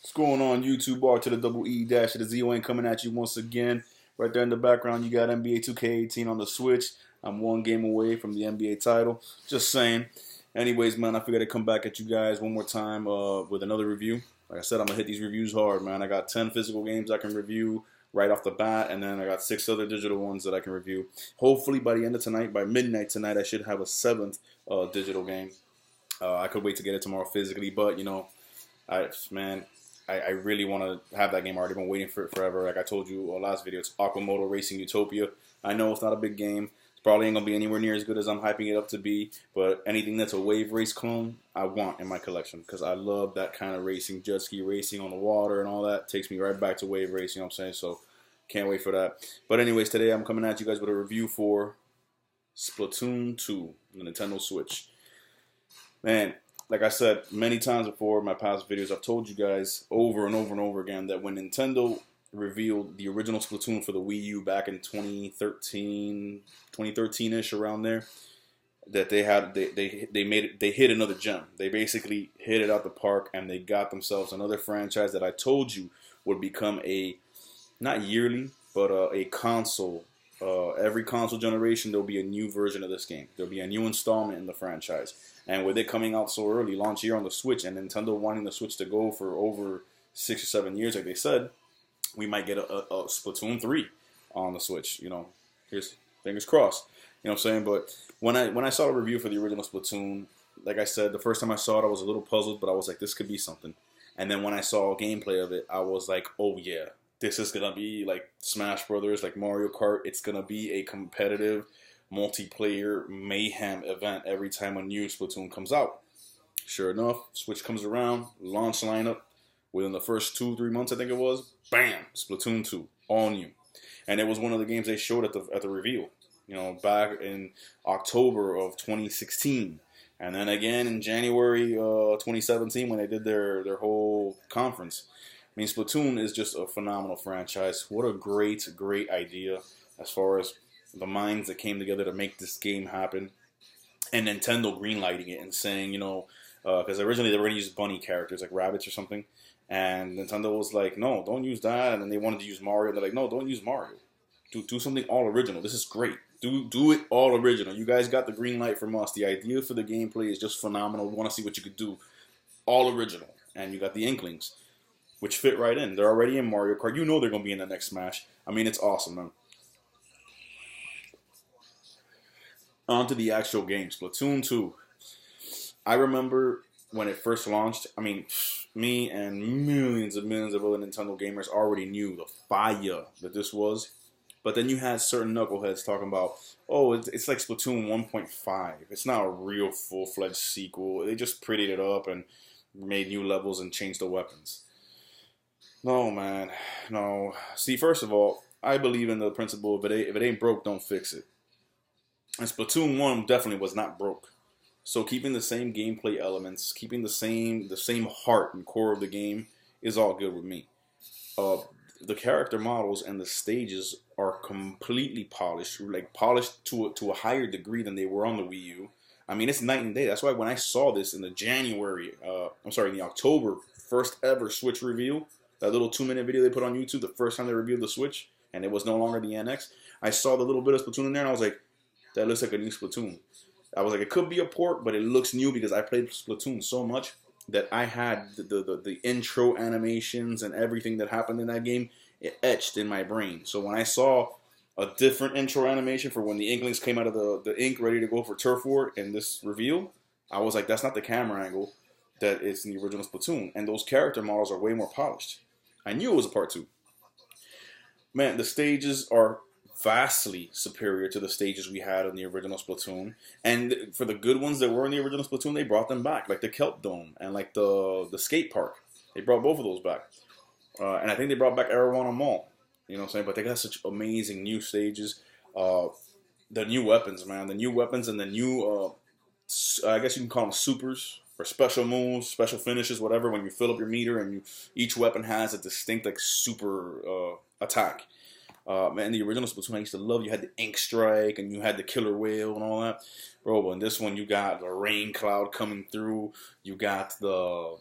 What's going on, YouTube? R to the double E dash to the Z-O-N coming at you once again. Right there in the background, you got NBA 2K18 on the Switch. I'm one game away from the NBA title. Just saying. Anyways, man, I figured I'd come back at you guys one more time with another review. Like I said, I'm going to hit these reviews hard, man. I got 10 physical games I can review right off the bat, and then I got 6 other digital ones that I can review. Hopefully, by the end of tonight, by midnight tonight, I should have a 7th digital game. I could wait to get it tomorrow physically, but, you know, I really want to have that game. I've already been waiting for it forever. Like I told you last video, it's Aquamoto Racing Utopia. I know it's not a big game. It's probably ain't going to be anywhere near as good as I'm hyping it up to be. But anything that's a wave race clone, I want in my collection. Because I love that kind of racing. Jet ski racing on the water and all that. Takes me right back to wave racing, you know what I'm saying? So can't wait for that. But anyways, today I'm coming at you guys with a review for Splatoon 2 on the Nintendo Switch. Man, like I said many times before in my past videos, I've told you guys over and over and over again that when Nintendo revealed the original Splatoon for the Wii U back in 2013-ish, around there, that they hit another gem. They basically hit it out the park, and they got themselves another franchise that I told you would become a, not yearly, but a console. Every console generation, there'll be a new version of this game. There'll be a new installment in the franchise. And with it coming out so early, launch year on the Switch, and Nintendo wanting the Switch to go for over 6 or 7 years, like they said, we might get a Splatoon 3 on the Switch. You know, here's fingers crossed. You know what I'm saying? But when I saw the review for the original Splatoon, like I said, the first time I saw it, I was a little puzzled, but I was like, this could be something. And then when I saw gameplay of it, I was like, oh yeah, this is gonna be like Smash Brothers, like Mario Kart. It's gonna be a competitive multiplayer mayhem event every time a new Splatoon comes out. Sure enough, Switch comes around, launch lineup, within the first 2-3 months, I think it was, bam, Splatoon 2, all new. And it was one of the games they showed at the reveal, you know, back in October of 2016. And then again in January 2017 when they did their whole conference. I mean, Splatoon is just a phenomenal franchise. What a great idea as far as the minds that came together to make this game happen, and Nintendo greenlighting it and saying, you know, because originally they were going to use bunny characters like rabbits or something, and Nintendo was like, no, don't use that, and then they wanted to use Mario, and they're like, no, don't use Mario, do something all original. This is great. Do it all original. You guys got the green light from us. The idea for the gameplay is just phenomenal. We want to see what you could do, all original, and you got the Inklings, which fit right in. They're already in Mario Kart. You know they're going to be in the next Smash. I mean, it's awesome, man. On to the actual game, Splatoon 2. I remember when it first launched, I mean, me and millions of other Nintendo gamers already knew the fire that this was. But then you had certain knuckleheads talking about, oh, it's like Splatoon 1.5. It's not a real full-fledged sequel. They just prettied it up and made new levels and changed the weapons. No, man. No. See, first of all, I believe in the principle, if it ain't broke, don't fix it. And Splatoon 1 definitely was not broke. So keeping the same gameplay elements, keeping the same heart and core of the game is all good with me. The character models and the stages are completely polished, like polished to a higher degree than they were on the Wii U. I mean, it's night and day. That's why when I saw this in the in the October first ever Switch reveal, that little 2-minute video they put on YouTube, the first time they revealed the Switch, and it was no longer the NX, I saw the little bit of Splatoon in there, and I was like, that looks like a new Splatoon. I was like, it could be a port, but it looks new because I played Splatoon so much that I had the intro animations and everything that happened in that game etched in my brain. So when I saw a different intro animation for when the Inklings came out of the ink ready to go for Turf War in this reveal, I was like, that's not the camera angle that is in the original Splatoon. And those character models are way more polished. I knew it was a part 2. Man, the stages are vastly superior to the stages we had in the original Splatoon. And for the good ones that were in the original Splatoon, they brought them back, like the Kelp Dome and like the skate park. They brought both of those back. And I think they brought back Arowana Mall. You know what I'm saying? But they got such amazing new stages. The new weapons, man. The new weapons and the new, I guess you can call them supers or special moves, special finishes, whatever. When you fill up your meter and each weapon has a distinct like super attack. Man, the original Splatoon I used to love. You had the Ink Strike and you had the Killer Whale and all that. Bro, but in this one you got the rain cloud coming through. You got the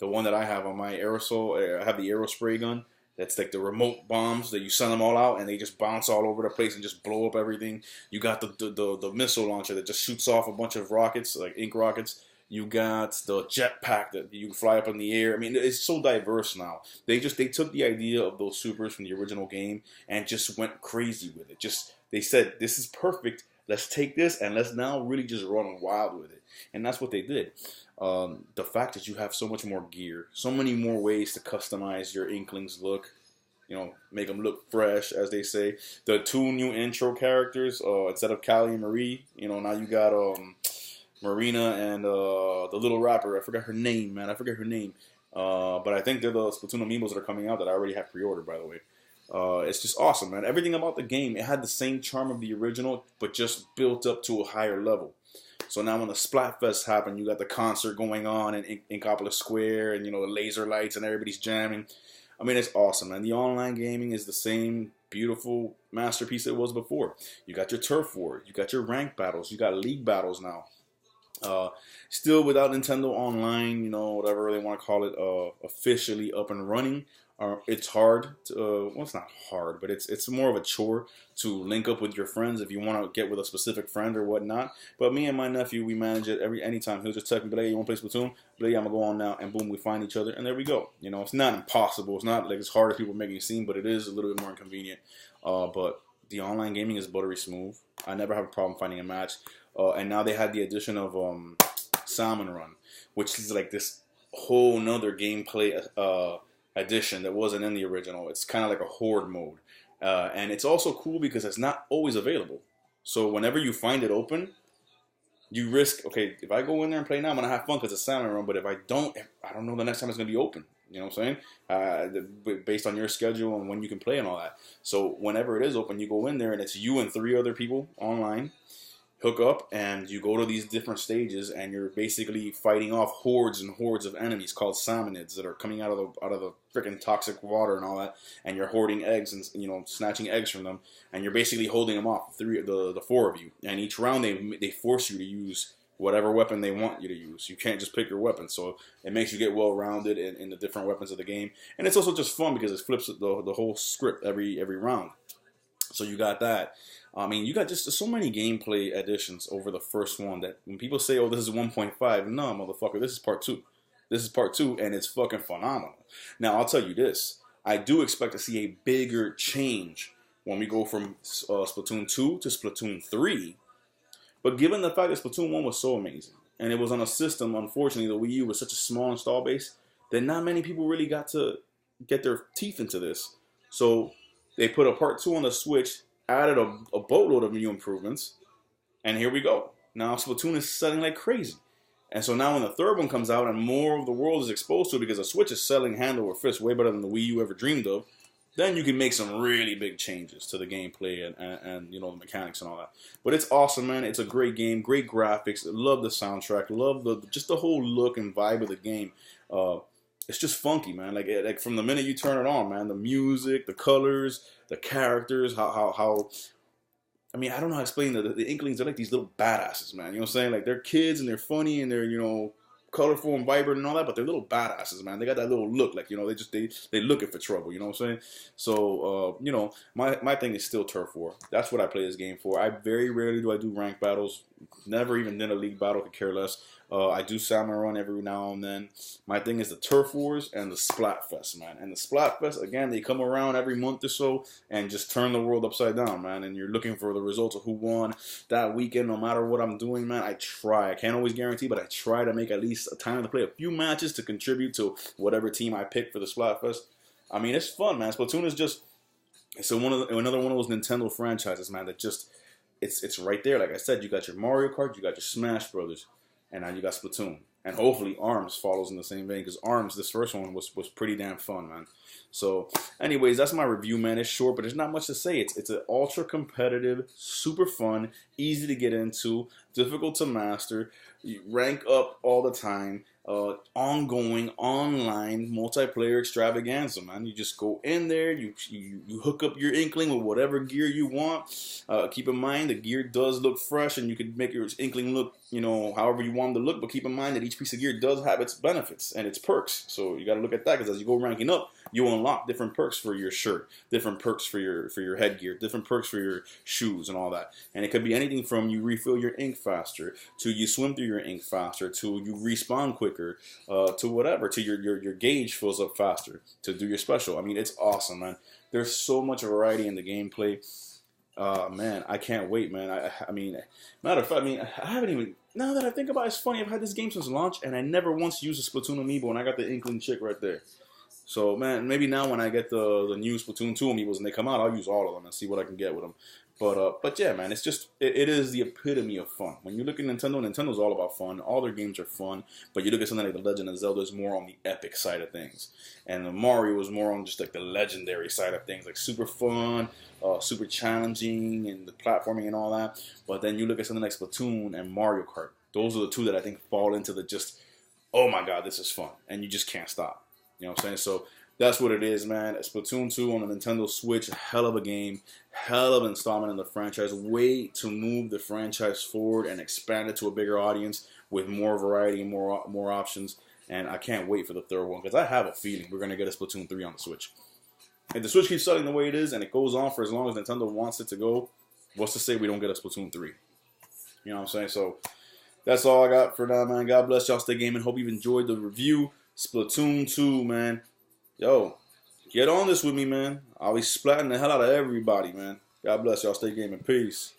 The one that I have on my aerosol, I have the aero spray gun. That's like the remote bombs that you send them all out and they just bounce all over the place and just blow up everything. You got the missile launcher that just shoots off a bunch of rockets, like ink rockets. You got the jetpack that you can fly up in the air. I mean, it's so diverse now. They took the idea of those supers from the original game and just went crazy with it. They said, this is perfect. Let's take this and let's now really just run wild with it. And that's what they did. The fact that you have so much more gear, so many more ways to customize your Inklings look, make them look fresh, as they say. The 2 new intro characters, instead of Callie and Marie, now you got Marina and the little rapper. I forgot her name, man. But I think they're the Splatoon amiibos that are coming out that I already have pre-ordered, by the way. It's just awesome, man. Everything about the game, it had the same charm of the original, but just built up to a higher level. So now when the Splatfest happened, you got the concert going on in Inkopolis Square and, the laser lights and everybody's jamming. I mean, it's awesome, man. The online gaming is the same beautiful masterpiece it was before. You got your turf war. You got your rank battles. You got league battles now. Still without Nintendo Online, whatever they want to call it, officially up and running. It's hard. Well, it's not hard, but it's more of a chore to link up with your friends if you want to get with a specific friend or whatnot. But me and my nephew, we manage it anytime. He'll just text me, "Hey, you want to play Splatoon?" "Yeah, I'm gonna go on now," and boom, we find each other, and there we go. It's not impossible. It's not like as hard as people making it seem, but it is a little bit more inconvenient. But the online gaming is buttery smooth. I never have a problem finding a match. And now they had the addition of Salmon Run, which is like this whole nother gameplay addition that wasn't in the original. It's kind of like a horde mode. And it's also cool because it's not always available. So whenever you find it open, you risk, okay, if I go in there and play now, I'm going to have fun because it's Salmon Run. But if I don't know the next time it's going to be open. You know what I'm saying? Based on your schedule and when you can play and all that. So whenever it is open, you go in there and it's you and 3 other people online. Hook up and you go to these different stages and you're basically fighting off hordes and hordes of enemies called salmonids that are coming out of the freaking toxic water and all that, and you're hoarding eggs and snatching eggs from them, and you're basically holding them off, the 4 of you, and each round they force you to use whatever weapon they want you to use. You can't just pick your weapon, so it makes you get well rounded in the different weapons of the game, and it's also just fun because it flips the whole script every round. So you got that. I mean, you got just so many gameplay additions over the first one that when people say, "Oh, this is 1.5," no, motherfucker, this is part 2. This is part 2, and it's fucking phenomenal. Now, I'll tell you this. I do expect to see a bigger change when we go from Splatoon 2 to Splatoon 3. But given the fact that Splatoon 1 was so amazing, and it was on a system, unfortunately, the Wii U was such a small install base, that not many people really got to get their teeth into this. So they put a part 2 on the Switch, added a boatload of new improvements, and here we go. Now Splatoon is selling like crazy. And so now when the third one comes out and more of the world is exposed to it because the Switch is selling hand over fist way better than the Wii U ever dreamed of, then you can make some really big changes to the gameplay and the mechanics and all that. But it's awesome, man. It's a great game, great graphics. Love the soundtrack, love just the whole look and vibe of the game. It's just funky, man. Like from the minute you turn it on, man, the music, the colors, the characters, how I mean, I don't know how to explain the Inklings. They're like these little badasses, man. You know what I'm saying? Like, they're kids and they're funny and they're, colorful and vibrant and all that, but they're little badasses, man. They got that little look, like, they looking for trouble, you know what I'm saying? So, my thing is still Turf War. That's what I play this game for. I very rarely do I do rank battles. Never even did a league battle, could care less. I do Salmon Run every now and then. My thing is the Turf Wars and the Splatfest, man. And the Splatfest, again, they come around every month or so and just turn the world upside down, man. And you're looking for the results of who won that weekend, no matter what I'm doing, man. I try. I can't always guarantee, but I try to make at least a time to play a few matches to contribute to whatever team I pick for the Splatfest. I mean, it's fun, man. Splatoon is just, it's another one of those Nintendo franchises, man, that just, it's right there. Like I said, you got your Mario Kart, you got your Smash Brothers, and now you got Splatoon. And hopefully ARMS follows in the same vein, because ARMS, this first one, was pretty damn fun, man. So, anyways, that's my review, man. It's short, but there's not much to say. It's an ultra competitive, super fun, easy to get into, difficult to master, you rank up all the time, ongoing, online, multiplayer extravaganza, man. You just go in there, you hook up your Inkling with whatever gear you want. Keep in mind, the gear does look fresh, and you can make your Inkling look you know, however you want them to look. But keep in mind that each piece of gear does have its benefits and its perks. So you got to look at that, because as you go ranking up, you unlock different perks for your shirt, different perks for your headgear, different perks for your shoes and all that. And it could be anything from you refill your ink faster, to you swim through your ink faster, to you respawn quicker, to whatever, to your gauge fills up faster, to do your special. I mean, it's awesome, man. There's so much variety in the gameplay. Man, I can't wait, man. I mean, matter of fact, I mean, I haven't even, now that I think about it, it's funny, I've had this game since launch, and I never once used a Splatoon amiibo, and I got the Inkling chick right there. So, man, maybe now when I get the new Splatoon 2 amiibos and they come out, I'll use all of them and see what I can get with them. But yeah, man, it's just, it is the epitome of fun. When you look at Nintendo, Nintendo's all about fun. All their games are fun. But you look at something like The Legend of Zelda, is more on the epic side of things. And the Mario was more on just like the legendary side of things, like super fun, super challenging, and the platforming and all that. But then you look at something like Splatoon and Mario Kart. Those are the two that I think fall into the just, oh my god, this is fun. And you just can't stop. You know what I'm saying? So that's what it is, man. Splatoon 2 on the Nintendo Switch, hell of a game, hell of an installment in the franchise. Way to move the franchise forward and expand it to a bigger audience with more variety and more options. And I can't wait for the third one, because I have a feeling we're going to get a Splatoon 3 on the Switch. If the Switch keeps selling the way it is and it goes on for as long as Nintendo wants it to go, what's to say we don't get a Splatoon 3? You know what I'm saying? So that's all I got for now, man. God bless y'all. Stay gaming. Hope you've enjoyed the review. Splatoon 2, man. Yo, get on this with me, man. I'll be splatting the hell out of everybody, man. God bless y'all. Stay gaming. Peace.